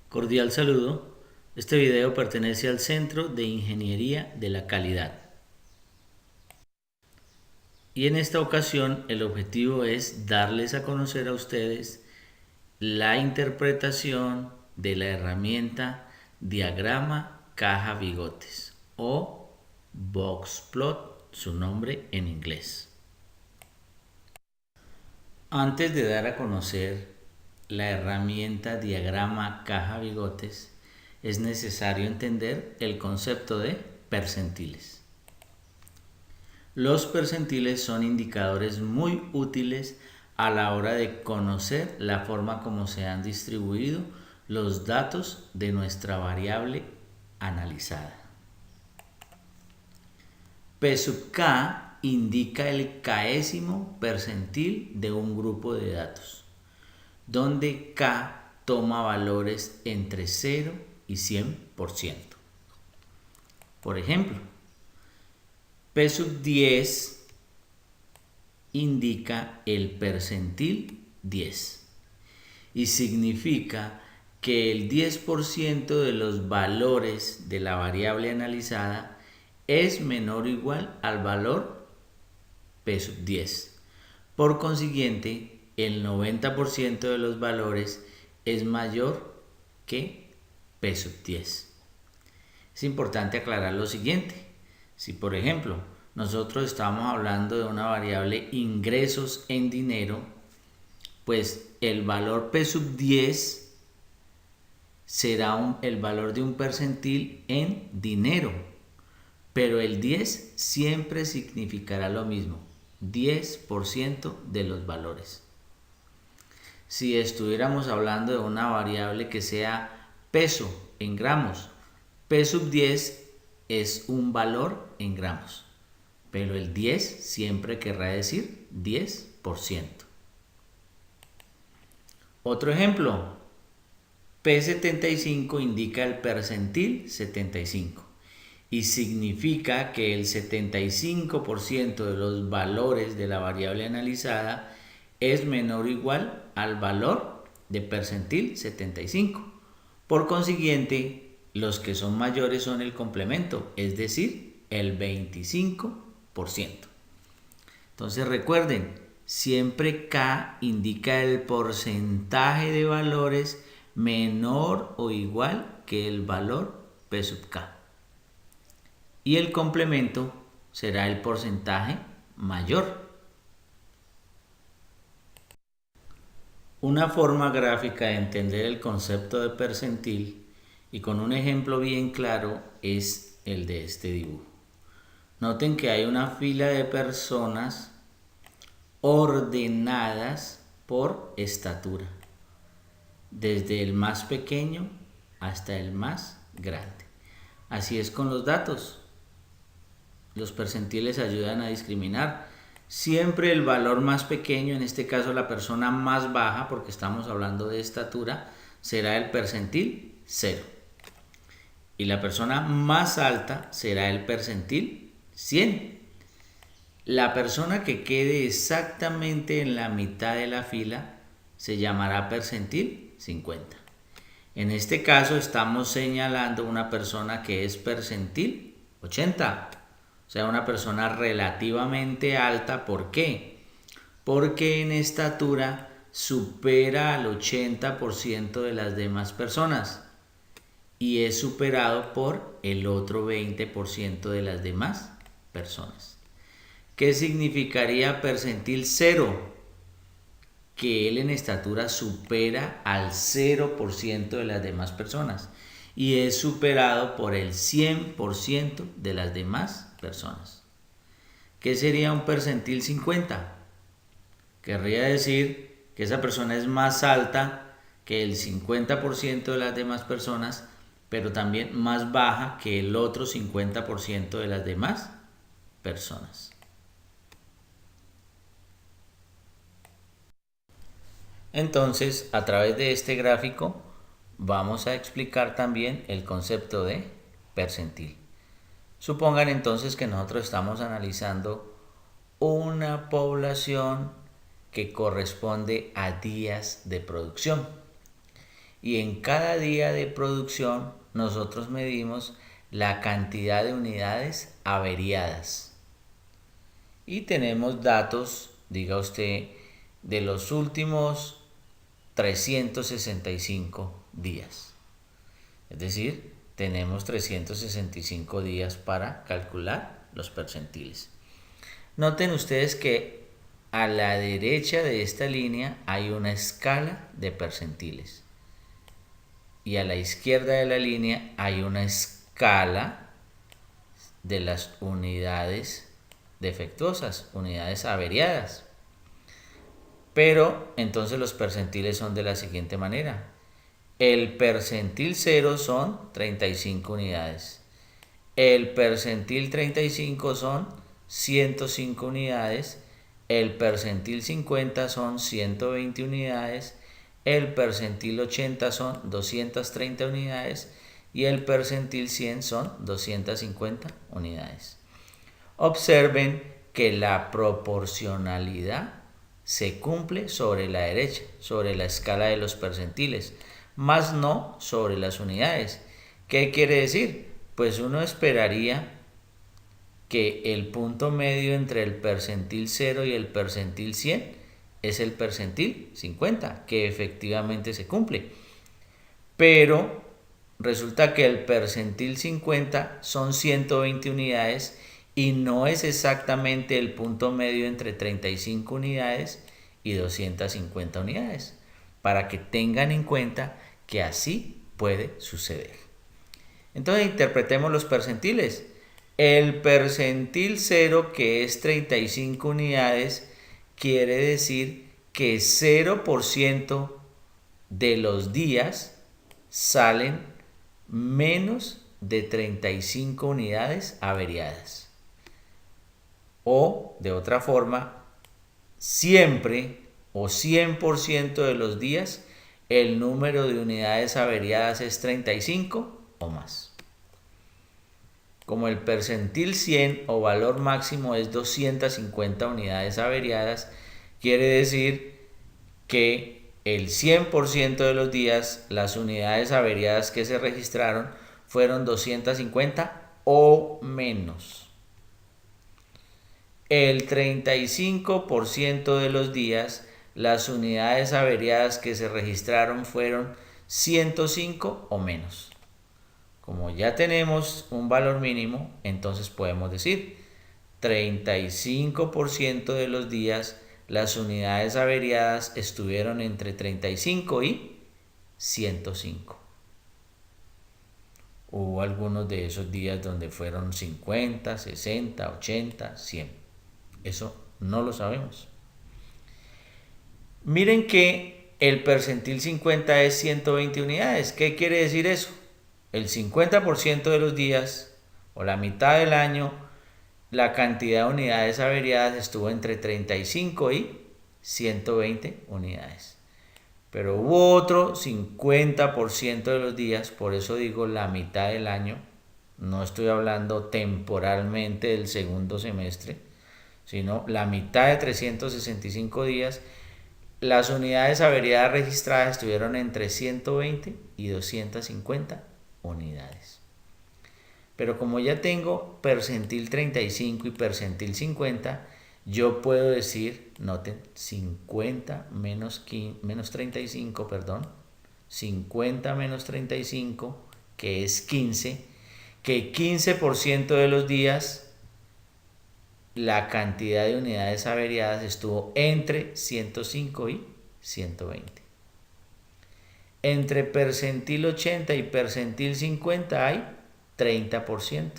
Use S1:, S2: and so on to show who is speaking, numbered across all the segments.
S1: Cordial saludo. Este video pertenece al Centro de Ingeniería de la Calidad. Y en esta ocasión el objetivo es darles a conocer a ustedes la interpretación de la herramienta diagrama caja bigotes o boxplot, su nombre en inglés. Antes de dar a conocer la herramienta diagrama caja bigotes, es necesario entender el concepto de percentiles. Los percentiles son indicadores muy útiles a la hora de conocer la forma como se han distribuido los datos de nuestra variable analizada. P sub k indica el késimo percentil de un grupo de datos, donde k toma valores entre 0 y 100%. Por ejemplo, P sub 10 indica el percentil 10 y significa que el 10% de los valores de la variable analizada es menor o igual al valor P sub 10. Por consiguiente, el 90% de los valores es mayor que P sub 10. Es importante aclarar lo siguiente. Si por ejemplo nosotros estamos hablando de una variable ingresos en dinero, pues el valor P sub 10 será el valor de un percentil en dinero, pero el 10 siempre significará lo mismo, 10% de los valores. Si estuviéramos hablando de una variable que sea peso en gramos, P sub 10 es un valor en gramos, pero el 10 siempre querrá decir 10%. Otro ejemplo, P75 indica el percentil 75 y significa que el 75% de los valores de la variable analizada es menor o igual al valor de percentil 75. Por consiguiente, los que son mayores son el complemento, es decir, el 25%. Entonces recuerden, siempre K indica el porcentaje de valores menor o igual que el valor P sub K. Y el complemento será el porcentaje mayor. Una forma gráfica de entender el concepto de percentil y con un ejemplo bien claro es el de este dibujo. Noten que hay una fila de personas ordenadas por estatura, desde el más pequeño hasta el más grande. Así es con los datos. Los percentiles ayudan a discriminar. Siempre el valor más pequeño, en este caso la persona más baja, porque estamos hablando de estatura, será el percentil 0. Y la persona más alta será el percentil 100. La persona que quede exactamente en la mitad de la fila se llamará percentil 50. En este caso estamos señalando una persona que es percentil 80. O sea, una persona relativamente alta. ¿Por qué? Porque en estatura supera al 80% de las demás personas y es superado por el otro 20% de las demás personas. ¿Qué significaría percentil 0? Que él en estatura supera al 0% de las demás personas y es superado por el 100% de las demás personas. ¿Qué sería un percentil 50? Querría decir que esa persona es más alta que el 50% de las demás personas, pero también más baja que el otro 50% de las demás personas. Entonces, a través de este gráfico vamos a explicar también el concepto de percentil. Supongan entonces que nosotros estamos analizando una población que corresponde a días de producción y en cada día de producción nosotros medimos la cantidad de unidades averiadas. Y tenemos datos, diga usted, de los últimos 365 días. Es decir, tenemos 365 días para calcular los percentiles. Noten ustedes que a la derecha de esta línea hay una escala de percentiles. Y a la izquierda de la línea hay una escala de las unidades defectuosas, unidades averiadas. Pero entonces los percentiles son de la siguiente manera. El percentil 0 son 35 unidades. El percentil 35 son 105 unidades. El percentil 50 son 120 unidades. El percentil 80 son 230 unidades. Y el percentil 100 son 250 unidades. Observen que la proporcionalidad se cumple sobre la derecha, sobre la escala de los percentiles, más no sobre las unidades. ¿Qué quiere decir? Pues uno esperaría que el punto medio entre el percentil 0 y el percentil 100 es el percentil 50, que efectivamente se cumple. Pero resulta que el percentil 50 son 120 unidades y no es exactamente el punto medio entre 35 unidades y 250 unidades, para que tengan en cuenta que así puede suceder. Entonces interpretemos los percentiles. El percentil 0, que es 35 unidades, quiere decir que 0% de los días salen menos de 35 unidades averiadas. O, de otra forma, siempre o 100% de los días el número de unidades averiadas es 35 o más. Como el percentil 100 o valor máximo es 250 unidades averiadas, quiere decir que el 100% de los días las unidades averiadas que se registraron fueron 250 o menos. El 35% de los días las unidades averiadas que se registraron fueron 105 o menos. Como ya tenemos un valor mínimo, entonces podemos decir 35% de los días las unidades averiadas estuvieron entre 35 y 105. Hubo algunos de esos días donde fueron 50, 60, 80, 100. Eso no lo sabemos. Miren que el percentil 50 es 120 unidades. ¿Qué quiere decir eso? El 50% de los días o la mitad del año, la cantidad de unidades averiadas estuvo entre 35 y 120 unidades. Pero hubo otro 50% de los días, por eso digo la mitad del año, no estoy hablando temporalmente del segundo semestre, sino la mitad de 365 días, las unidades averiadas registradas estuvieron entre 120 y 250 unidades. Pero como ya tengo percentil 35 y percentil 50, yo puedo decir, noten, 50 menos 35, 50 menos 35, que es 15, que 15% de los días la cantidad de unidades averiadas estuvo entre 105 y 120. Entre percentil 80 y percentil 50 hay 30%.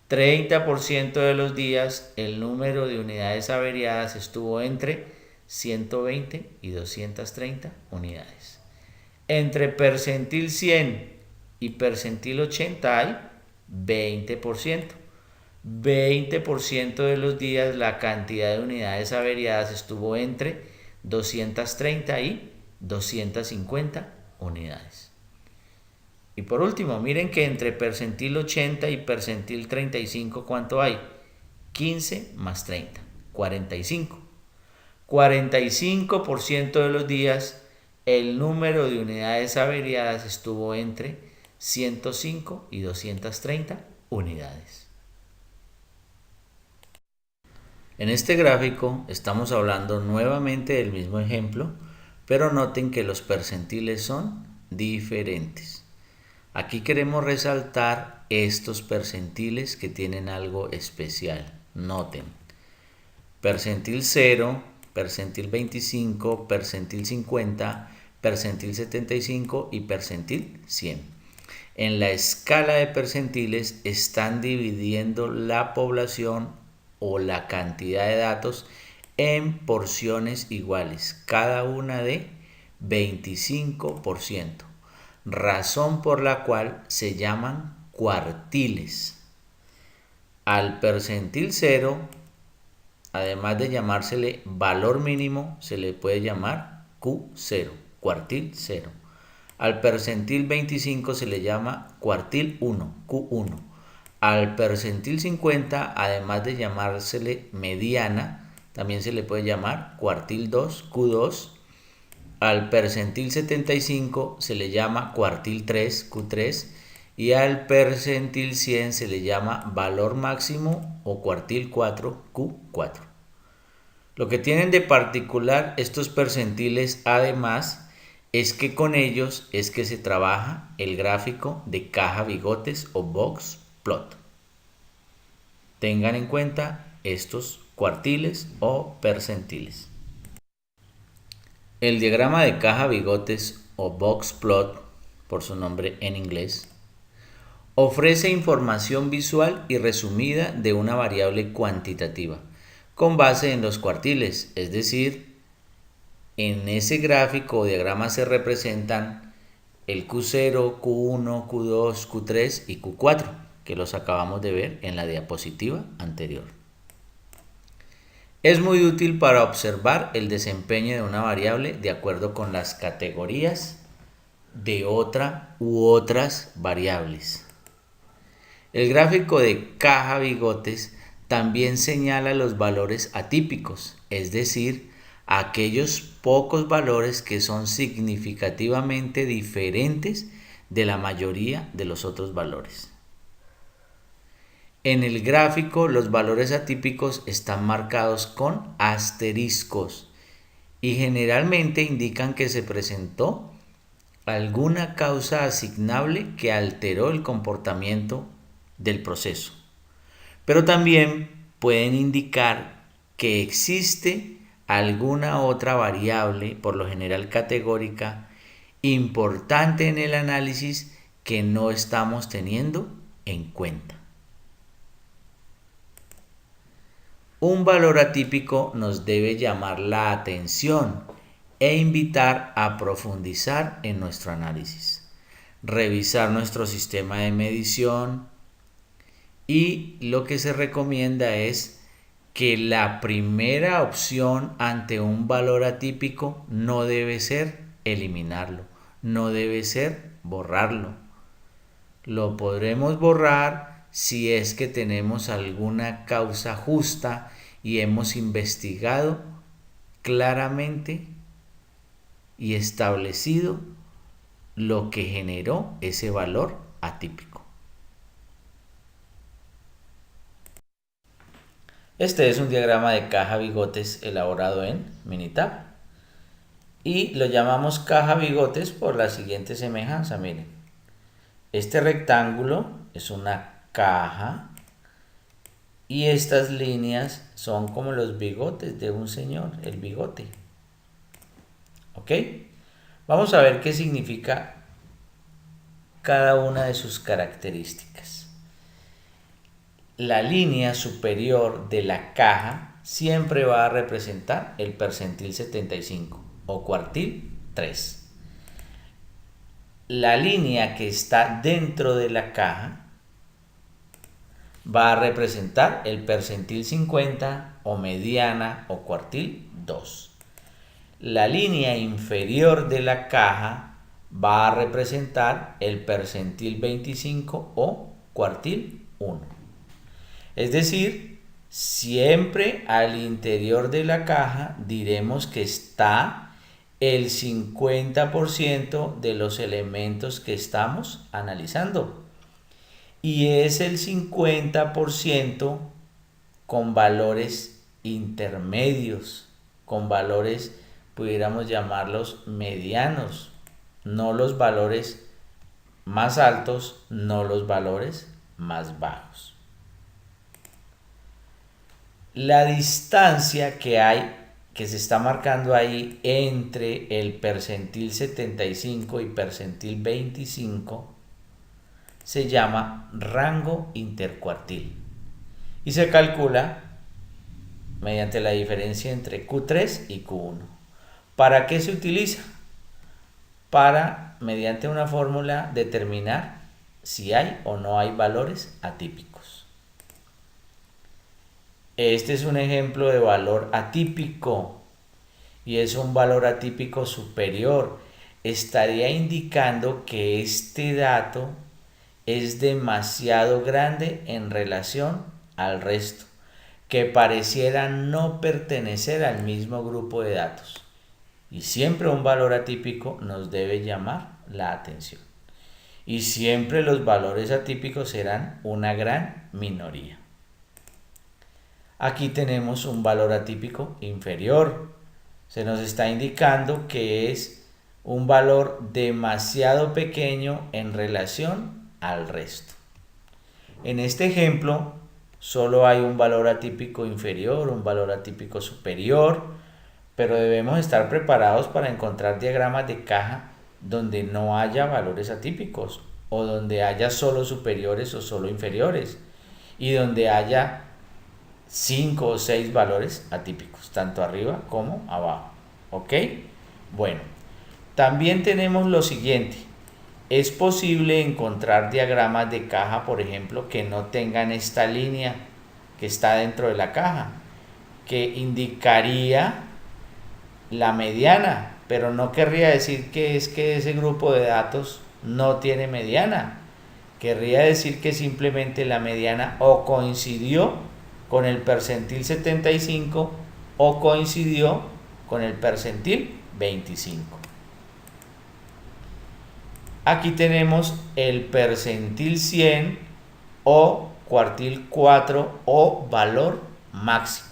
S1: 30% de los días el número de unidades averiadas estuvo entre 120 y 230 unidades. Entre percentil 100 y percentil 80 hay 20%. 20% de los días la cantidad de unidades averiadas estuvo entre 230 y 250 unidades. Y por último, miren que entre percentil 80 y percentil 35, ¿cuánto hay? 15 más 30, 45. 45% de los días el número de unidades averiadas estuvo entre 105 y 230 unidades. En este gráfico estamos hablando nuevamente del mismo ejemplo, pero noten que los percentiles son diferentes. Aquí queremos resaltar estos percentiles que tienen algo especial. Noten, percentil 0, percentil 25, percentil 50, percentil 75 y percentil 100. En la escala de percentiles están dividiendo la población o la cantidad de datos en porciones iguales, cada una de 25%, razón por la cual se llaman cuartiles. Al percentil 0, además de llamársele valor mínimo, se le puede llamar Q0, cuartil 0. Al percentil 25 se le llama cuartil 1, Q1. Al percentil 50, además de llamársele mediana, también se le puede llamar cuartil 2, Q2. Al percentil 75 se le llama cuartil 3, Q3. Y al percentil 100 se le llama valor máximo o cuartil 4, Q4. Lo que tienen de particular estos percentiles, además, es que con ellos es que se trabaja el gráfico de caja bigotes o box plot. Tengan en cuenta estos cuartiles o percentiles. El diagrama de caja bigotes o box plot, por su nombre en inglés, ofrece información visual y resumida de una variable cuantitativa con base en los cuartiles, es decir, en ese gráfico o diagrama se representan el Q0, Q1, Q2, Q3 y Q4, que los acabamos de ver en la diapositiva anterior. Es muy útil para observar el desempeño de una variable de acuerdo con las categorías de otra u otras variables. El gráfico de caja bigotes también señala los valores atípicos, es decir, aquellos pocos valores que son significativamente diferentes de la mayoría de los otros valores. En el gráfico, los valores atípicos están marcados con asteriscos y generalmente indican que se presentó alguna causa asignable que alteró el comportamiento del proceso. Pero también pueden indicar que existe alguna otra variable, por lo general categórica, importante en el análisis que no estamos teniendo en cuenta. Un valor atípico nos debe llamar la atención e invitar a profundizar en nuestro análisis, revisar nuestro sistema de medición y lo que se recomienda es que la primera opción ante un valor atípico no debe ser eliminarlo, no debe ser borrarlo. Lo podremos borrar si es que tenemos alguna causa justa y hemos investigado claramente y establecido lo que generó ese valor atípico. Este es un diagrama de caja bigotes elaborado en Minitab y lo llamamos caja bigotes por la siguiente semejanza. Miren, este rectángulo es una caja y estas líneas son como los bigotes de un señor, el bigote. ¿Ok? Vamos a ver qué significa cada una de sus características. La línea superior de la caja siempre va a representar el percentil 75 o cuartil 3. La línea que está dentro de la caja va a representar el percentil 50 o mediana o cuartil 2. La línea inferior de la caja va a representar el percentil 25 o cuartil 1. Es decir, siempre al interior de la caja diremos que está el 50% de los elementos que estamos analizando. Y es el 50% con valores intermedios, con valores, pudiéramos llamarlos medianos, no los valores más altos, no los valores más bajos. La distancia que hay, que se está marcando ahí entre el percentil 75 y percentil 25, se llama rango intercuartil y se calcula mediante la diferencia entre Q3 y Q1. ¿Para qué se utiliza? Para, mediante una fórmula, determinar si hay o no hay valores atípicos. Este es un ejemplo de valor atípico y es un valor atípico superior. Estaría indicando que este dato es demasiado grande en relación al resto, que pareciera no pertenecer al mismo grupo de datos. Y siempre un valor atípico nos debe llamar la atención. Y siempre los valores atípicos serán una gran minoría. Aquí tenemos un valor atípico inferior. Se nos está indicando que es un valor demasiado pequeño en relación al resto. En este ejemplo, solo hay un valor atípico inferior, un valor atípico superior, pero debemos estar preparados para encontrar diagramas de caja donde no haya valores atípicos o donde haya solo superiores o solo inferiores y donde haya 5 o 6 valores atípicos, tanto arriba como abajo. ¿Ok? Bueno, también tenemos lo siguiente. Es posible encontrar diagramas de caja, por ejemplo, que no tengan esta línea que está dentro de la caja, que indicaría la mediana, pero no querría decir que es que ese grupo de datos no tiene mediana. Querría decir que simplemente la mediana o coincidió con el percentil 75 o coincidió con el percentil 25. Aquí tenemos el percentil 100 o cuartil 4 o valor máximo.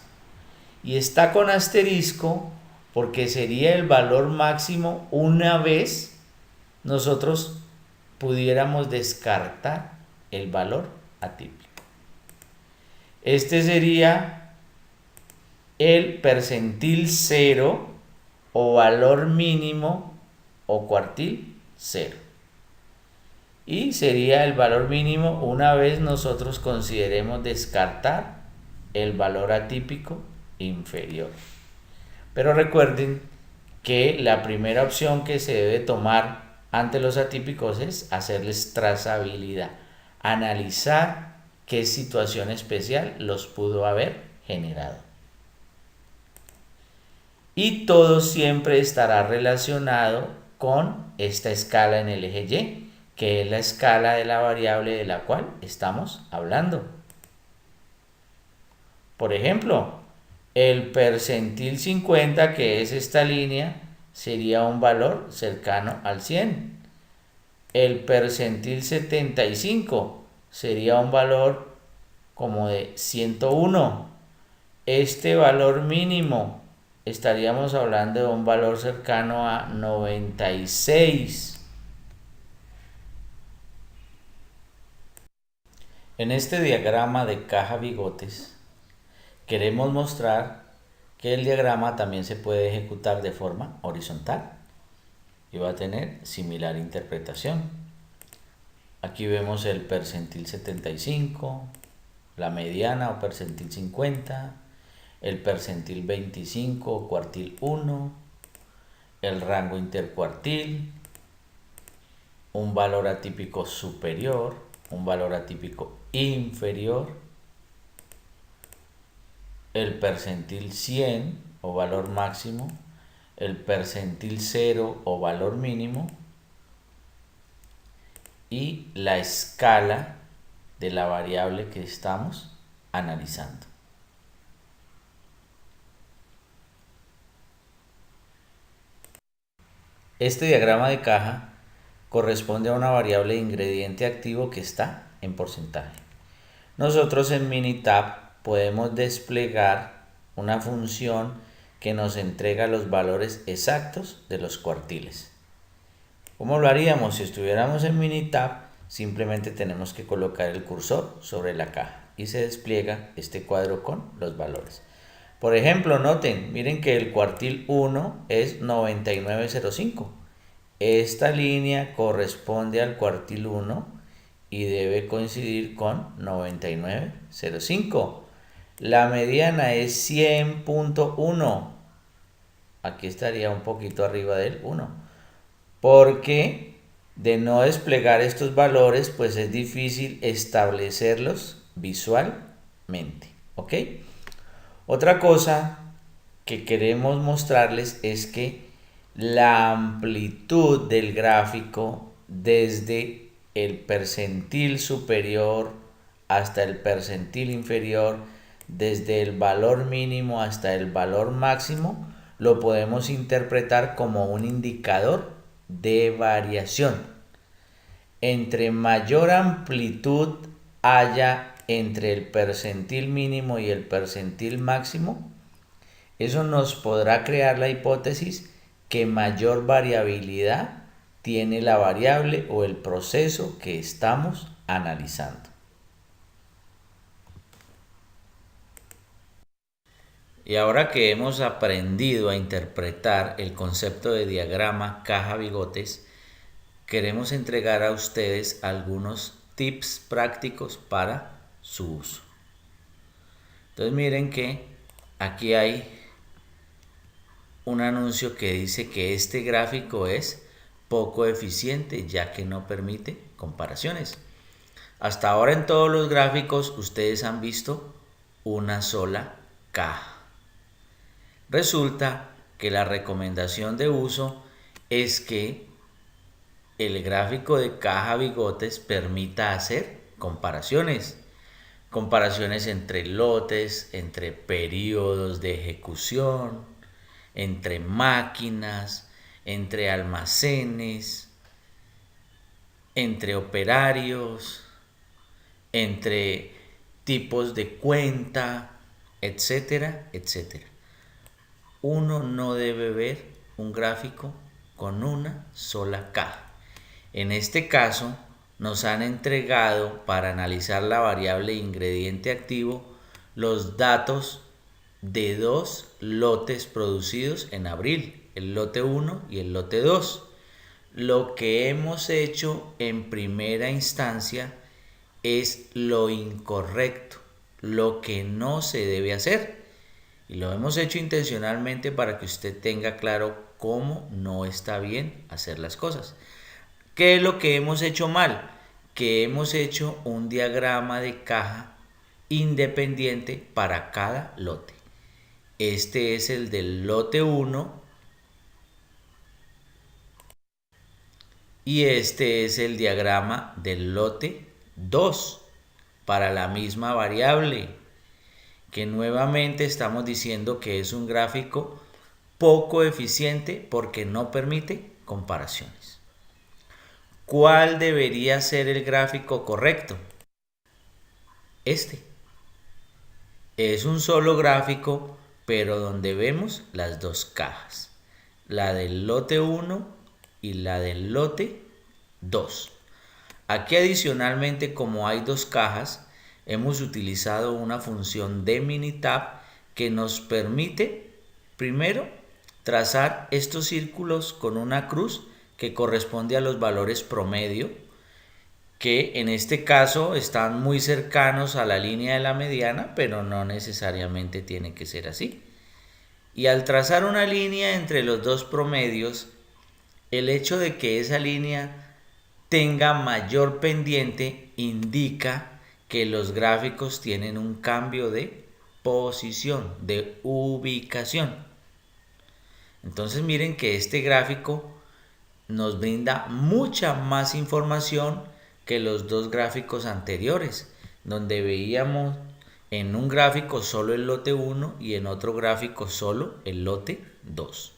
S1: Y está con asterisco porque sería el valor máximo una vez nosotros pudiéramos descartar el valor atípico. Este sería el percentil 0 o valor mínimo o cuartil 0. Y sería el valor mínimo una vez nosotros consideremos descartar el valor atípico inferior. Pero recuerden que la primera opción que se debe tomar ante los atípicos es hacerles trazabilidad, analizar qué situación especial los pudo haber generado. Y todo siempre estará relacionado con esta escala en el eje Y, que es la escala de la variable de la cual estamos hablando. Por ejemplo, el percentil 50, que es esta línea, sería un valor cercano al 100. El percentil 75 sería un valor como de 101. Este valor mínimo estaríamos hablando de un valor cercano a 96. En este diagrama de caja bigotes queremos mostrar que el diagrama también se puede ejecutar de forma horizontal y va a tener similar interpretación. Aquí vemos el percentil 75, la mediana o percentil 50, el percentil 25 o cuartil 1, el rango intercuartil, un valor atípico superior, un valor atípico inferior, el percentil 100 o valor máximo, el percentil 0 o valor mínimo y la escala de la variable que estamos analizando. Este diagrama de caja corresponde a una variable de ingrediente activo que está en porcentaje. Nosotros en Minitab podemos desplegar una función que nos entrega los valores exactos de los cuartiles. ¿Cómo lo haríamos? Si estuviéramos en Minitab, simplemente tenemos que colocar el cursor sobre la caja y se despliega este cuadro con los valores. Por ejemplo, noten, miren que el cuartil 1 es 9905. Esta línea corresponde al cuartil 1 y debe coincidir con 9905. La mediana es 100.1. Aquí estaría un poquito arriba del 1. Porque de no desplegar estos valores, pues es difícil establecerlos visualmente. ¿Ok? Otra cosa que queremos mostrarles es que la amplitud del gráfico desde el percentil superior hasta el percentil inferior, desde el valor mínimo hasta el valor máximo, lo podemos interpretar como un indicador de variación. Entre mayor amplitud haya entre el percentil mínimo y el percentil máximo, eso nos podrá crear la hipótesis que mayor variabilidad tiene la variable o el proceso que estamos analizando. Y ahora que hemos aprendido a interpretar el concepto de diagrama caja-bigotes, queremos entregar a ustedes algunos tips prácticos para su uso. Entonces miren que aquí hay un anuncio que dice que este gráfico es poco eficiente ya que no permite comparaciones. Hasta ahora en todos los gráficos ustedes han visto una sola caja. Resulta que la recomendación de uso es que el gráfico de caja bigotes permita hacer comparaciones. Comparaciones entre lotes, entre periodos de ejecución, entre máquinas, entre almacenes, entre operarios, entre tipos de cuenta, etcétera, etcétera. Uno no debe ver un gráfico con una sola caja. En este caso, nos han entregado para analizar la variable ingrediente activo los datos de dos lotes producidos en abril, el lote 1 y el lote 2. Lo que hemos hecho en primera instancia es lo incorrecto, lo que no se debe hacer. Y lo hemos hecho intencionalmente para que usted tenga claro cómo no está bien hacer las cosas. ¿Qué es lo que hemos hecho mal? Que hemos hecho un diagrama de caja independiente para cada lote. Este es el del lote 1 y este es el diagrama del lote 2 para la misma variable, que nuevamente estamos diciendo que es un gráfico poco eficiente porque no permite comparaciones. ¿Cuál debería ser el gráfico correcto? Este. Es un solo gráfico, pero donde vemos las dos cajas, la del lote 1 y la del lote 2. Aquí adicionalmente, como hay dos cajas, hemos utilizado una función de Minitab que nos permite, primero, trazar estos círculos con una cruz que corresponde a los valores promedio, que en este caso están muy cercanos a la línea de la mediana, pero no necesariamente tiene que ser así. Y al trazar una línea entre los dos promedios, el hecho de que esa línea tenga mayor pendiente indica que los gráficos tienen un cambio de posición, de ubicación. Entonces miren que este gráfico nos brinda mucha más información que los dos gráficos anteriores, donde veíamos en un gráfico solo el lote 1 y en otro gráfico solo el lote 2.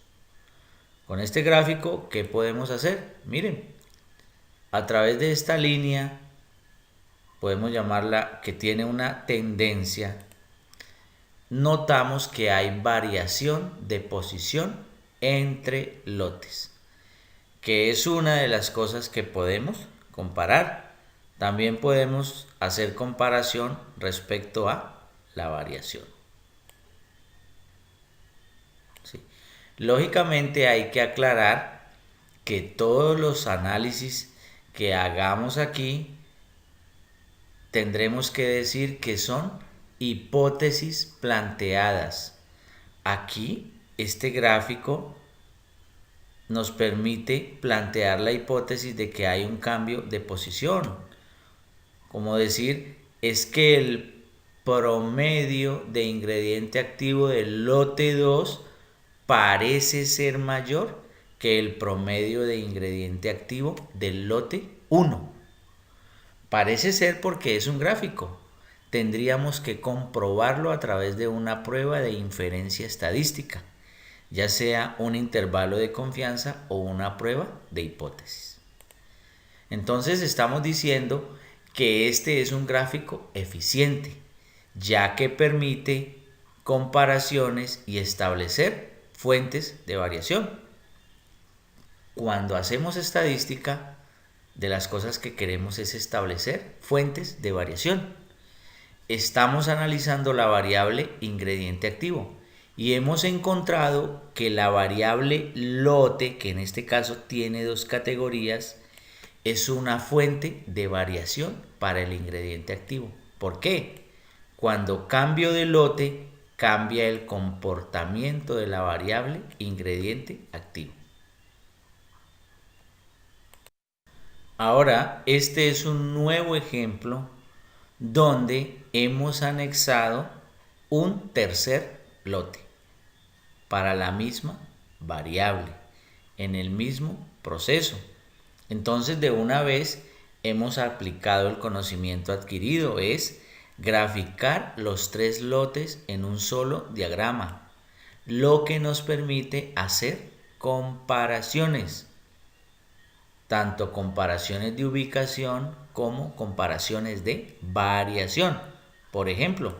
S1: Con este gráfico, ¿qué podemos hacer? Miren, a través de esta línea, podemos llamarla que tiene una tendencia, notamos que hay variación de posición entre lotes, que es una de las cosas que podemos comparar. También podemos hacer comparación respecto a la variación. ¿Sí? Lógicamente hay que aclarar que todos los análisis que hagamos aquí tendremos que decir que son hipótesis planteadas. Aquí este gráfico nos permite plantear la hipótesis de que hay un cambio de posición. Como decir, es que el promedio de ingrediente activo del lote 2 parece ser mayor que el promedio de ingrediente activo del lote 1. Parece ser porque es un gráfico. Tendríamos que comprobarlo a través de una prueba de inferencia estadística, ya sea un intervalo de confianza o una prueba de hipótesis. Entonces estamos diciendo que este es un gráfico eficiente, ya que permite comparaciones y establecer fuentes de variación. Cuando hacemos estadística, de las cosas que queremos es establecer fuentes de variación. Estamos analizando la variable ingrediente activo y hemos encontrado que la variable lote, que en este caso tiene dos categorías, es una fuente de variación para el ingrediente activo. ¿Por qué? Cuando cambio de lote, cambia el comportamiento de la variable ingrediente activo. Ahora, este es un nuevo ejemplo donde hemos anexado un tercer lote para la misma variable en el mismo proceso. Entonces, de una vez hemos aplicado el conocimiento adquirido, es graficar los tres lotes en un solo diagrama, lo que nos permite hacer comparaciones, tanto comparaciones de ubicación como comparaciones de variación. Por ejemplo,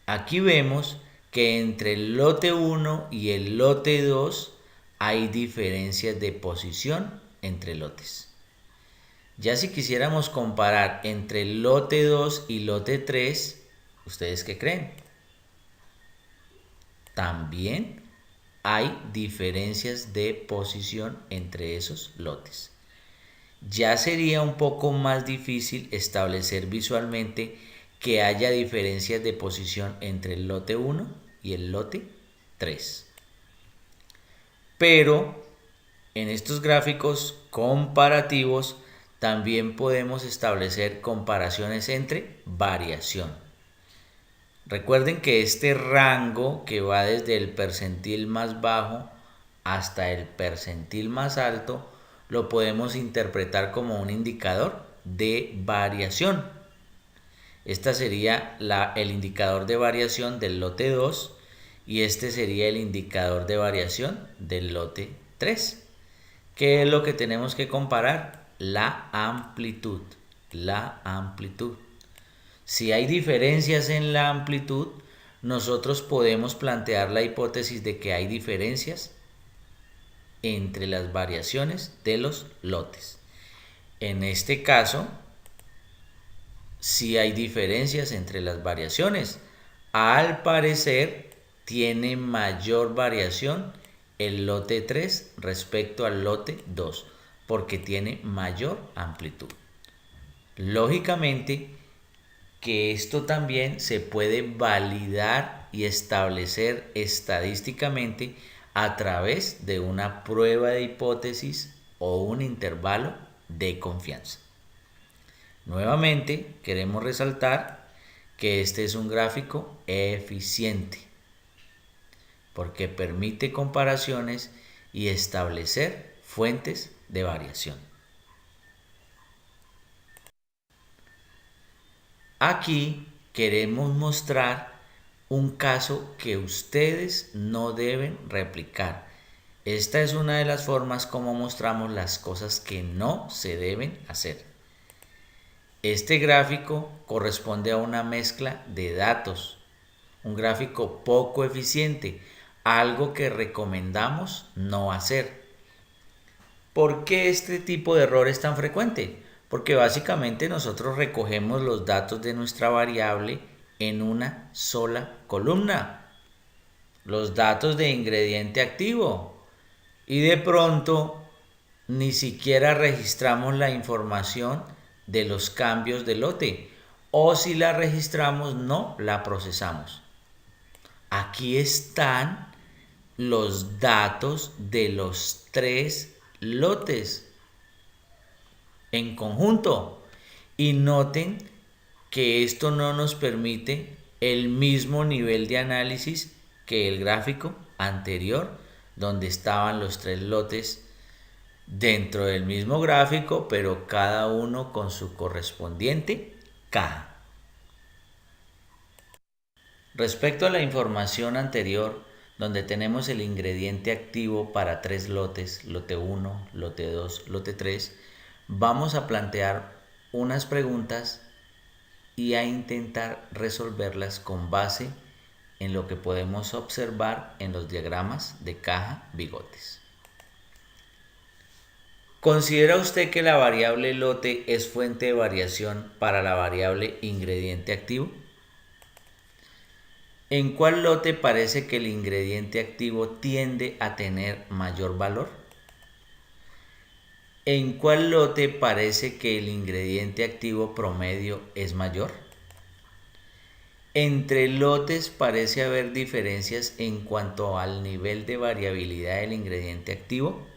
S1: aquí vemos que entre el lote 1 y el lote 2 hay diferencias de posición entre lotes. Ya si quisiéramos comparar entre el lote 2 y lote 3, ¿ustedes qué creen? También hay diferencias de posición entre esos lotes. Ya sería un poco más difícil establecer visualmente que haya diferencias de posición entre el lote 1 y el lote 3. Pero en estos gráficos comparativos también podemos establecer comparaciones entre variación. Recuerden que este rango que va desde el percentil más bajo hasta el percentil más alto lo podemos interpretar como un indicador de variación. Este sería el indicador de variación del lote 2 y este sería el indicador de variación del lote 3. ¿Qué es lo que tenemos que comparar? La amplitud. La amplitud. Si hay diferencias en la amplitud, nosotros podemos plantear la hipótesis de que hay diferencias entre las variaciones de los lotes. En este caso, si hay diferencias entre las variaciones. Al parecer, tiene mayor variación el lote 3 respecto al lote 2, porque tiene mayor amplitud. Lógicamente, que esto también se puede validar y establecer estadísticamente a través de una prueba de hipótesis o un intervalo de confianza. Nuevamente, queremos resaltar que este es un gráfico eficiente porque permite comparaciones y establecer fuentes de variación. Aquí queremos mostrar un caso que ustedes no deben replicar. Esta es una de las formas como mostramos las cosas que no se deben hacer. Este gráfico corresponde a una mezcla de datos, un gráfico poco eficiente, algo que recomendamos no hacer. ¿Por qué este tipo de error es tan frecuente? Porque básicamente nosotros recogemos los datos de nuestra variable en una sola columna, los datos de ingrediente activo, y de pronto ni siquiera registramos la información de los cambios de lote, o si la registramos no la procesamos. Aquí están los datos de los 3 lotes en conjunto, y noten que esto no nos permite el mismo nivel de análisis que el gráfico anterior, donde estaban los 3 lotes dentro del mismo gráfico, pero cada uno con su correspondiente caja. Respecto a la información anterior, donde tenemos el ingrediente activo para 3 lotes, lote 1, lote 2, lote 3, vamos a plantear unas preguntas y a intentar resolverlas con base en lo que podemos observar en los diagramas de caja bigotes. ¿Considera usted que la variable lote es fuente de variación para la variable ingrediente activo? ¿En cuál lote parece que el ingrediente activo tiende a tener mayor valor? ¿En cuál lote parece que el ingrediente activo promedio es mayor? Entre lotes parece haber diferencias en cuanto al nivel de variabilidad del ingrediente activo.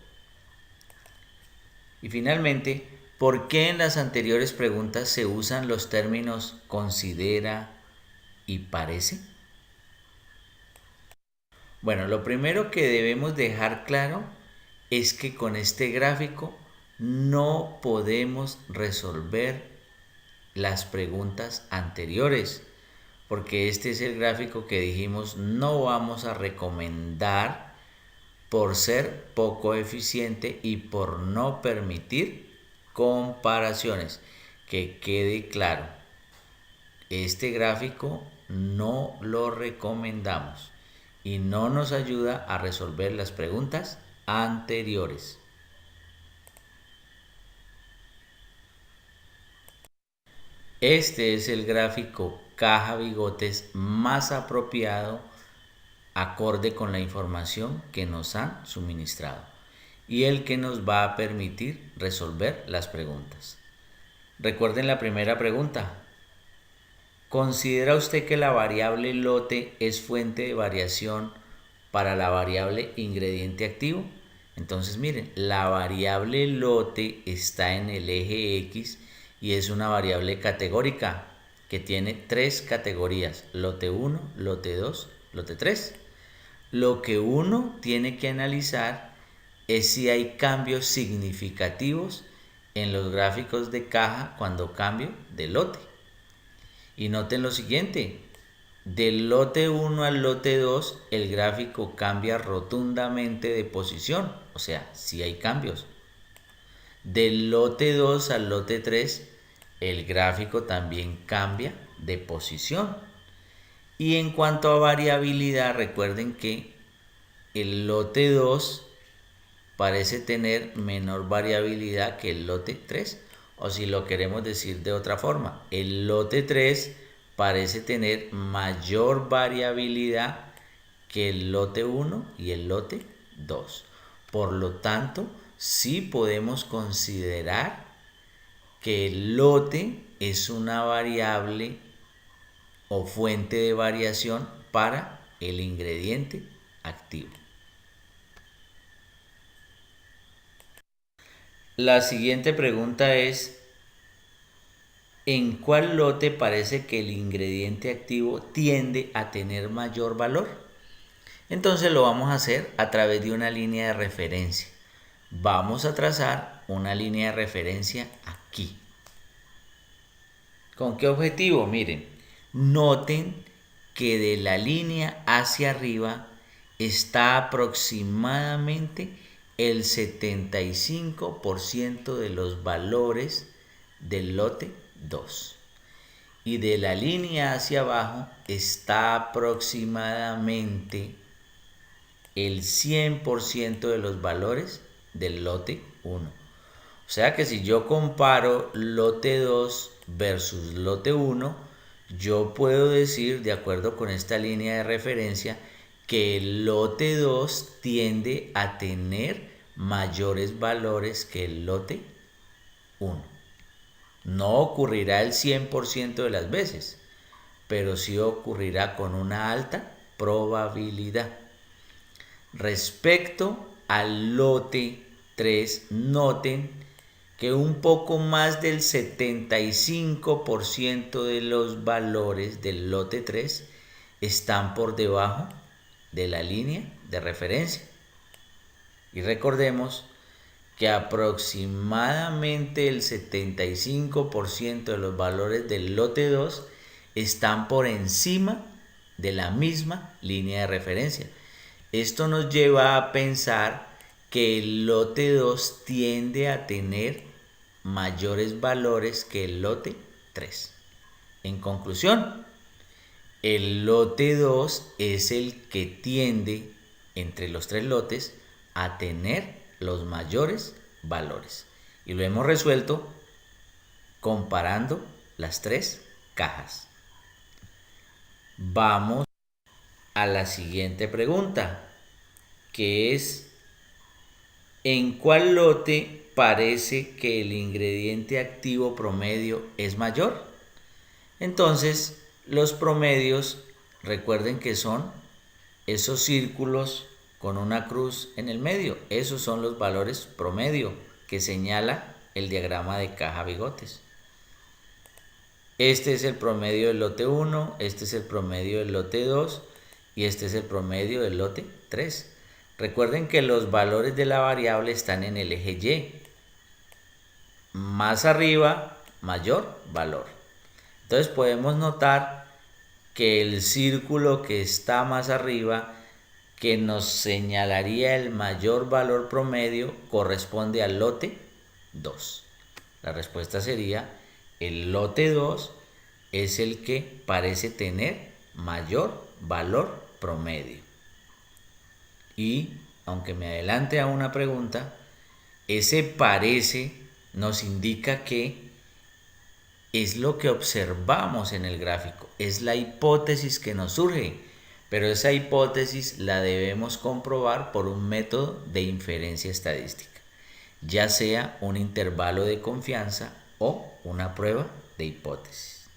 S1: Y finalmente, ¿por qué en las anteriores preguntas se usan los términos considera y parece? Bueno, lo primero que debemos dejar claro es que con este gráfico no podemos resolver las preguntas anteriores, porque este es el gráfico que dijimos no vamos a recomendar por ser poco eficiente y por no permitir comparaciones. Que quede claro, este gráfico no lo recomendamos y no nos ayuda a resolver las preguntas anteriores. Este es el gráfico caja bigotes más apropiado acorde con la información que nos han suministrado y el que nos va a permitir resolver las preguntas. Recuerden la primera pregunta. ¿Considera usted que la variable lote es fuente de variación para la variable ingrediente activo? Entonces miren, la variable lote está en el eje X y es una variable categórica que tiene 3 categorías, lote 1, lote 2, lote 3. Lo que uno tiene que analizar es si hay cambios significativos en los gráficos de caja cuando cambio de lote. Y noten lo siguiente, del lote 1 al lote 2 el gráfico cambia rotundamente de posición, o sea, sí hay cambios. Del lote 2 al lote 3 el gráfico también cambia de posición. Y en cuanto a variabilidad, recuerden que el lote 2 parece tener menor variabilidad que el lote 3. O si lo queremos decir de otra forma, el lote 3 parece tener mayor variabilidad que el lote 1 y el lote 2. Por lo tanto, sí podemos considerar que el lote es una variable o fuente de variación para el ingrediente activo. La siguiente pregunta es, ¿en cuál lote parece que el ingrediente activo tiende a tener mayor valor? Entonces lo vamos a hacer a través de una línea de referencia. Vamos a trazar una línea de referencia aquí. ¿Con qué objetivo? Miren, noten que de la línea hacia arriba está aproximadamente el 75% de los valores del lote 2. Y de la línea hacia abajo está aproximadamente el 100% de los valores del lote 1. O sea que si yo comparo lote 2 versus lote 1, yo puedo decir, de acuerdo con esta línea de referencia, que el lote 2 tiende a tener mayores valores que el lote 1. No ocurrirá el 100% de las veces, pero sí ocurrirá con una alta probabilidad. Respecto al lote 3, noten que un poco más del 75% de los valores del lote 3 están por debajo de la línea de referencia. Y recordemos que aproximadamente el 75% de los valores del lote 2 están por encima de la misma línea de referencia. Esto nos lleva a pensar que el lote 2 tiende a tener mayores valores que el lote 3. En conclusión, el lote 2 es el que tiende entre los tres lotes a tener los mayores valores. Y lo hemos resuelto comparando las tres cajas. Vamos a la siguiente pregunta, que es: ¿en cuál lote parece que el ingrediente activo promedio es mayor? Entonces, los promedios, recuerden que son esos círculos con una cruz en el medio. Esos son los valores promedio que señala el diagrama de caja bigotes. Este es el promedio del lote 1, este es el promedio del lote 2 y este es el promedio del lote 3. Recuerden que los valores de la variable están en el eje Y. Más arriba, mayor valor. Entonces podemos notar que el círculo que está más arriba, que nos señalaría el mayor valor promedio, corresponde al lote 2. La respuesta sería: el lote 2 es el que parece tener mayor valor promedio. Y, aunque me adelante a una pregunta, ese parece nos indica que es lo que observamos en el gráfico, es la hipótesis que nos surge, pero esa hipótesis la debemos comprobar por un método de inferencia estadística, ya sea un intervalo de confianza o una prueba de hipótesis.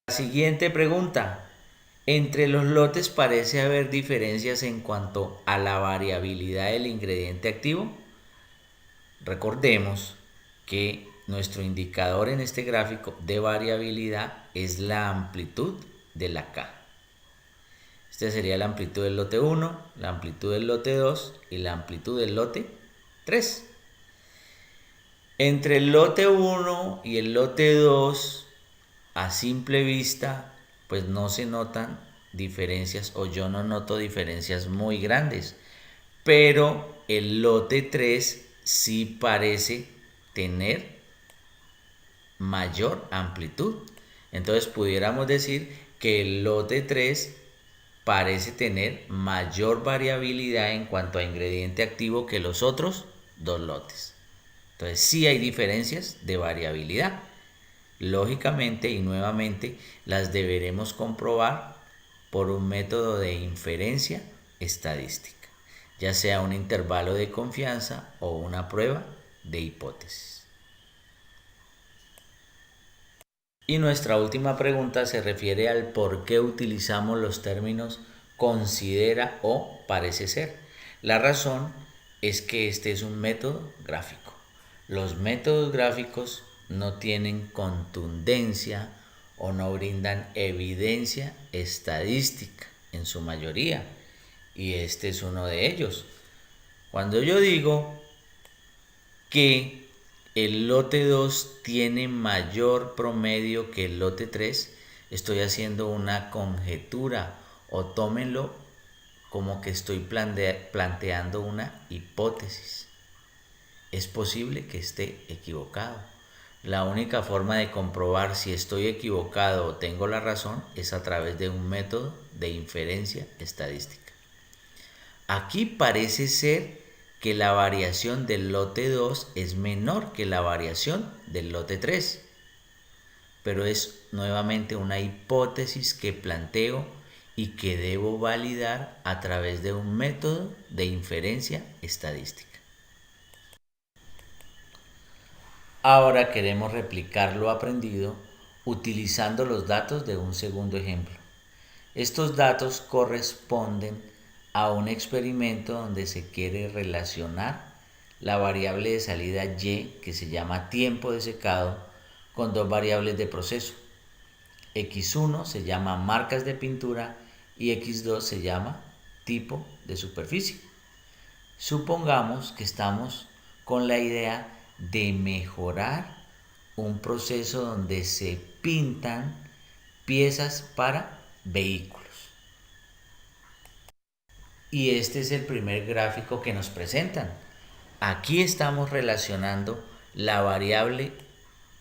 S1: La siguiente pregunta: entre los lotes parece haber diferencias en cuanto a la variabilidad del ingrediente activo. Recordemos que nuestro indicador en este gráfico de variabilidad es la amplitud de la K. Esta sería la amplitud del lote 1, la amplitud del lote 2 y la amplitud del lote 3. Entre el lote 1 y el lote 2, a simple vista, pues no se notan diferencias, o yo no noto diferencias muy grandes, pero el lote 3 sí parece tener mayor amplitud. Entonces pudiéramos decir que el lote 3 parece tener mayor variabilidad en cuanto a ingrediente activo que los otros dos lotes. Entonces sí hay diferencias de variabilidad. Lógicamente y nuevamente las deberemos comprobar por un método de inferencia estadística, ya sea un intervalo de confianza o una prueba de hipótesis. Y nuestra última pregunta se refiere al por qué utilizamos los términos considera o parece ser. La razón es que este es un método gráfico. Los métodos gráficos no tienen contundencia o no brindan evidencia estadística en su mayoría, y este es uno de ellos. Cuando yo digo que el lote 2 tiene mayor promedio que el lote 3, estoy haciendo una conjetura, o tómenlo como que estoy planteando una hipótesis. Es posible que esté equivocado. La única forma de comprobar si estoy equivocado o tengo la razón es a través de un método de inferencia estadística. Aquí parece ser que la variación del lote 2 es menor que la variación del lote 3, pero es nuevamente una hipótesis que planteo y que debo validar a través de un método de inferencia estadística. Ahora queremos replicar lo aprendido utilizando los datos de un segundo ejemplo. Estos datos corresponden a un experimento donde se quiere relacionar la variable de salida y, que se llama tiempo de secado, con dos variables de proceso. X1 se llama marcas de pintura y X2 se llama tipo de superficie. Supongamos que estamos con la idea de mejorar un proceso donde se pintan piezas para vehículos. Y este es el primer gráfico que nos presentan. Aquí estamos relacionando la variable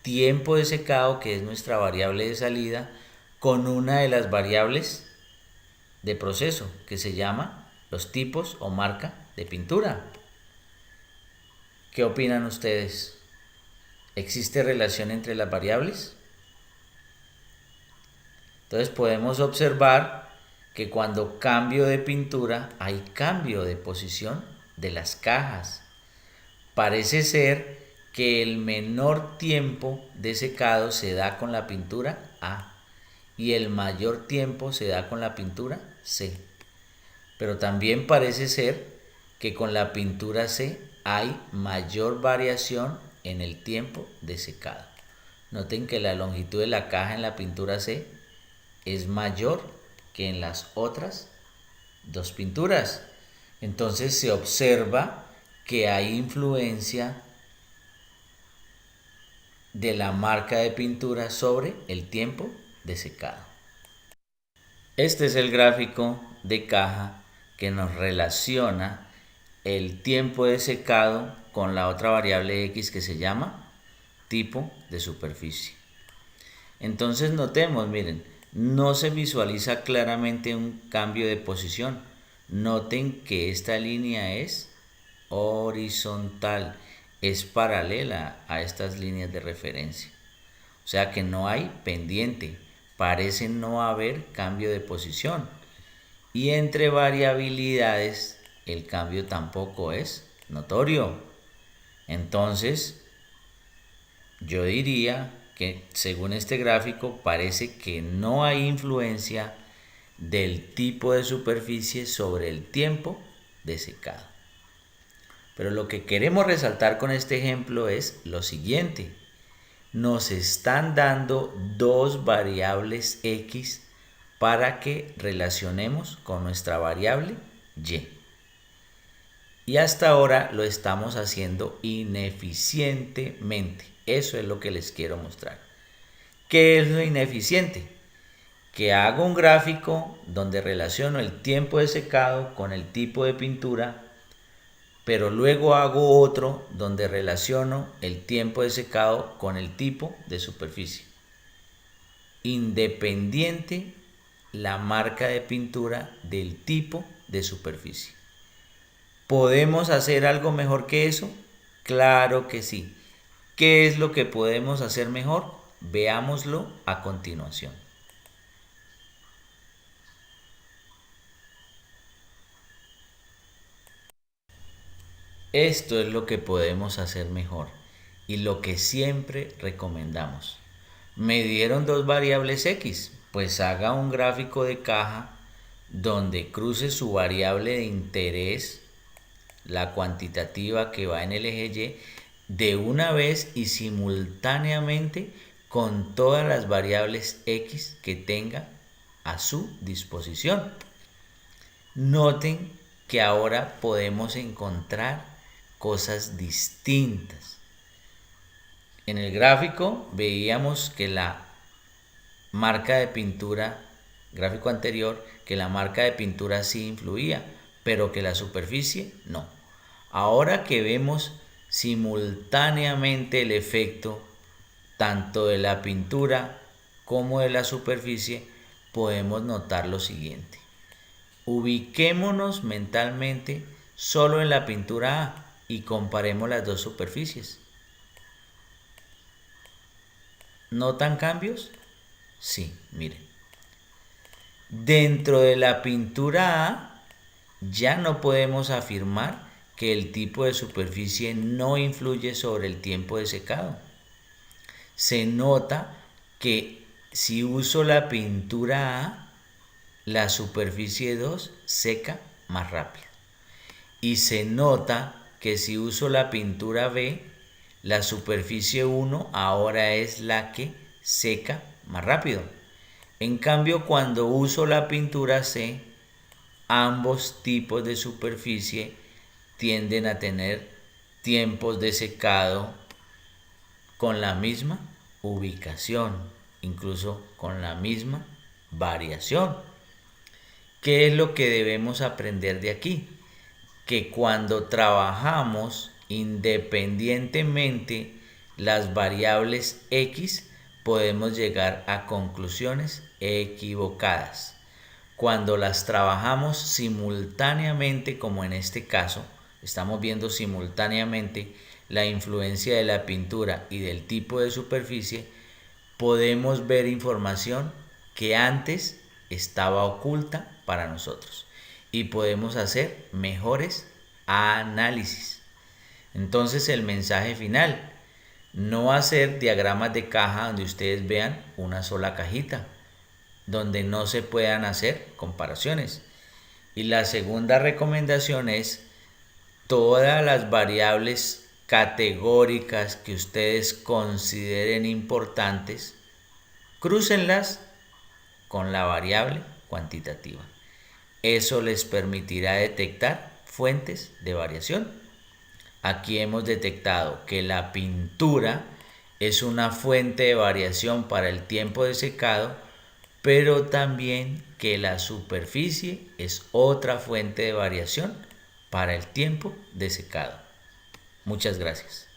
S1: tiempo de secado, que es nuestra variable de salida, con una de las variables de proceso, que se llama los tipos o marca de pintura. ¿Qué opinan ustedes? ¿Existe relación entre las variables? Entonces podemos observar que cuando cambio de pintura hay cambio de posición de las cajas. Parece ser que el menor tiempo de secado se da con la pintura A y el mayor tiempo se da con la pintura C. Pero también parece ser que con la pintura C hay mayor variación en el tiempo de secado. Noten que la longitud de la caja en la pintura C es mayor que en las otras dos pinturas. Entonces se observa que hay influencia de la marca de pintura sobre el tiempo de secado. Este es el gráfico de caja que nos relaciona el tiempo de secado con la otra variable X que se llama tipo de superficie. Entonces notemos, miren, no se visualiza claramente un cambio de posición. Noten que esta línea es horizontal, es paralela a estas líneas de referencia. O sea que no hay pendiente, parece no haber cambio de posición. Y entre variabilidades el cambio tampoco es notorio. Entonces, yo diría que según este gráfico parece que no hay influencia del tipo de superficie sobre el tiempo de secado. Pero lo que queremos resaltar con este ejemplo es lo siguiente. Nos están dando dos variables X para que relacionemos con nuestra variable Y. Y hasta ahora lo estamos haciendo ineficientemente. Eso es lo que les quiero mostrar. ¿Qué es lo ineficiente? Que hago un gráfico donde relaciono el tiempo de secado con el tipo de pintura, pero luego hago otro donde relaciono el tiempo de secado con el tipo de superficie. Independiente la marca de pintura del tipo de superficie. ¿Podemos hacer algo mejor que eso? Claro que sí. ¿Qué es lo que podemos hacer mejor? Veámoslo a continuación. Esto es lo que podemos hacer mejor y lo que siempre recomendamos. Me dieron dos variables X, pues haga un gráfico de caja donde cruce su variable de interés, la cuantitativa que va en el eje Y, de una vez y simultáneamente con todas las variables X que tenga a su disposición. Noten que ahora podemos encontrar cosas distintas. En el gráfico veíamos que la marca de pintura gráfico anterior, que la marca de pintura sí influía, pero que la superficie no. Ahora que vemos simultáneamente el efecto tanto de la pintura como de la superficie, podemos notar lo siguiente. Ubiquémonos mentalmente solo en la pintura A y comparemos las dos superficies. ¿Notan cambios? Sí, miren. Dentro de la pintura A ya no podemos afirmar que el tipo de superficie no influye sobre el tiempo de secado. Se nota que si uso la pintura A, la superficie 2 seca más rápido. Y se nota que si uso la pintura B, la superficie 1 ahora es la que seca más rápido. En cambio, cuando uso la pintura C, ambos tipos de superficie tienden a tener tiempos de secado con la misma ubicación, incluso con la misma variación. ¿Qué es lo que debemos aprender de aquí? Que cuando trabajamos independientemente las variables X, podemos llegar a conclusiones equivocadas. Cuando las trabajamos simultáneamente, como en este caso, estamos viendo simultáneamente la influencia de la pintura y del tipo de superficie, podemos ver información que antes estaba oculta para nosotros y podemos hacer mejores análisis. Entonces, el mensaje final: no hacer diagramas de caja donde ustedes vean una sola cajita, donde no se puedan hacer comparaciones. Y la segunda recomendación es: todas las variables categóricas que ustedes consideren importantes, crúcenlas con la variable cuantitativa. Eso les permitirá detectar fuentes de variación. Aquí hemos detectado que la pintura es una fuente de variación para el tiempo de secado, pero también que la superficie es otra fuente de variación para el tiempo de secado. Muchas gracias.